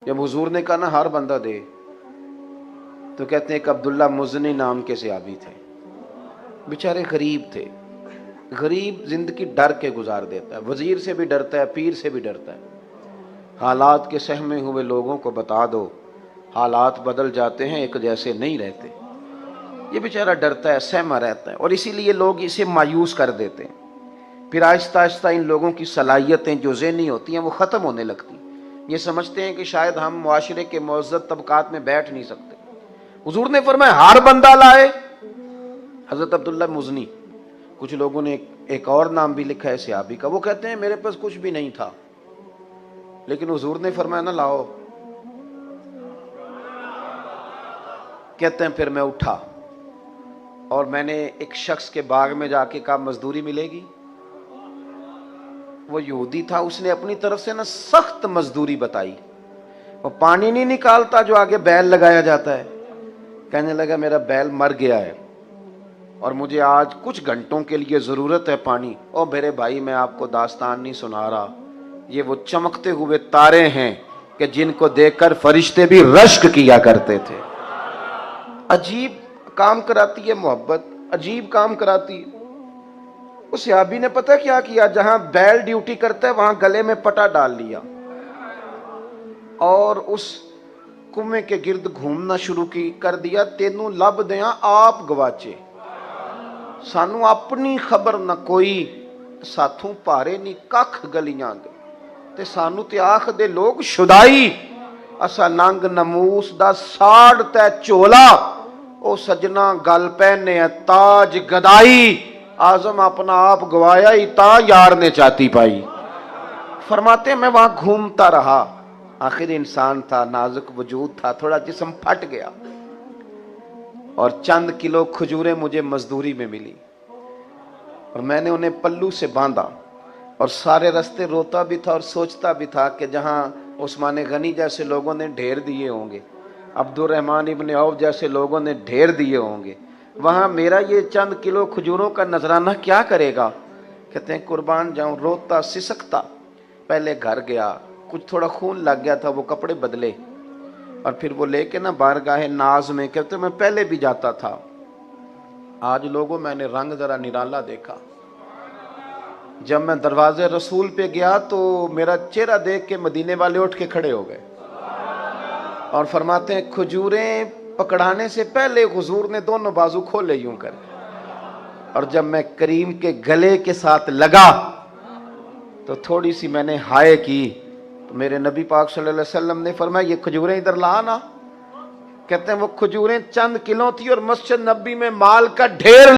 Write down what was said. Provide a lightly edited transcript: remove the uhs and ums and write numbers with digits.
جب حضور نے کہا نا ہر بندہ دے، تو کہتے ہیں ایک عبداللہ مزنی نام کے صحابی تھے، بیچارے غریب تھے. غریب زندگی ڈر کے گزار دیتا ہے، وزیر سے بھی ڈرتا ہے، پیر سے بھی ڈرتا ہے. حالات کے سہمے ہوئے لوگوں کو بتا دو، حالات بدل جاتے ہیں، ایک جیسے نہیں رہتے. یہ بیچارہ ڈرتا ہے، سہما رہتا ہے، اور اسی لیے لوگ اسے مایوس کر دیتے ہیں. پھر آہستہ آہستہ ان لوگوں کی صلاحیتیں جو ذہنی ہوتی ہیں وہ ختم ہونے لگتی ہیں. یہ سمجھتے ہیں کہ شاید ہم معاشرے کے معزز طبقات میں بیٹھ نہیں سکتے. حضور نے فرمایا ہر بندہ لائے. حضرت عبداللہ مزنی، کچھ لوگوں نے ایک اور نام بھی لکھا ہے صحابی کا، وہ کہتے ہیں میرے پاس کچھ بھی نہیں تھا، لیکن حضور نے فرمایا نہ لاؤ. کہتے ہیں پھر میں اٹھا اور میں نے ایک شخص کے باغ میں جا کے کہا مزدوری ملے گی. وہ یہودی تھا، اس نے اپنی طرف سے نا سخت مزدوری بتائی. وہ پانی نہیں نکالتا جو آگے بیل لگایا جاتا ہے. کہنے لگا میرا بیل مر گیا ہے اور مجھے آج کچھ گھنٹوں کے لیے ضرورت ہے پانی. او میرے بھائی، میں آپ کو داستان نہیں سنا رہا، یہ وہ چمکتے ہوئے تارے ہیں کہ جن کو دیکھ کر فرشتے بھی رشک کیا کرتے تھے. عجیب کام کراتی ہے محبت، عجیب کام کراتی ہے. اس صحابی نے پتہ کیا کیا، جہاں بیل ڈیوٹی کرتا ہے وہاں گلے میں پٹا ڈال لیا اور اس کنویں کے گرد گھومنا شروع کر دیا. تینوں لب دیاں آپ گواچے، سانو اپنی خبر نہ کوئی، ساتھوں پارے نہیں ککھ گلیاں دے، تے سانو تے آخ دے لوگ شدائی. اسا ننگ نموس دا ساڑ تے چولا، او سجنا گل پہنے تاج گدائی. آزم اپنا آپ گوایا ہی تا یار نے چاتی پائی. فرماتے ہیں میں وہاں گھومتا رہا، آخر انسان تھا، نازک وجود تھا، تھوڑا جسم پھٹ گیا، اور چند کلو کھجوریں مجھے مزدوری میں ملی اور میں نے انہیں پلو سے باندھا. اور سارے رستے روتا بھی تھا اور سوچتا بھی تھا کہ جہاں عثمان غنی جیسے لوگوں نے ڈھیر دیے ہوں گے، عبد الرحمن ابن عوف جیسے لوگوں نے ڈھیر دیے ہوں گے، وہاں میرا یہ چند کلو کھجوروں کا نذرانہ کیا کرے گا. کہتے ہیں قربان جاؤں، روتا سسکتا پہلے گھر گیا، کچھ تھوڑا خون لگ گیا تھا، وہ کپڑے بدلے اور پھر وہ لے کے نا بارگاہ ناز میں. کہتے میں پہلے بھی جاتا تھا، آج لوگوں میں نے رنگ ذرا نرالا دیکھا. جب میں دروازے رسول پہ گیا تو میرا چہرہ دیکھ کے مدینے والے اٹھ کے کھڑے ہو گئے اور فرماتے ہیں کھجوریں پکڑانے سے پہلے حضور نے دونوں بازو کھولے یوں کر، اور جب میں کریم کے گلے کے ساتھ لگا تو تھوڑی سی میں نے ہائے کی تو میرے نبی پاک صلی اللہ علیہ وسلم نے فرمایا یہ کھجوریں ادھر لا نا. کہتے ہیں وہ کھجوریں چند کلو تھی اور مسجد نبی میں مال کا ڈھیر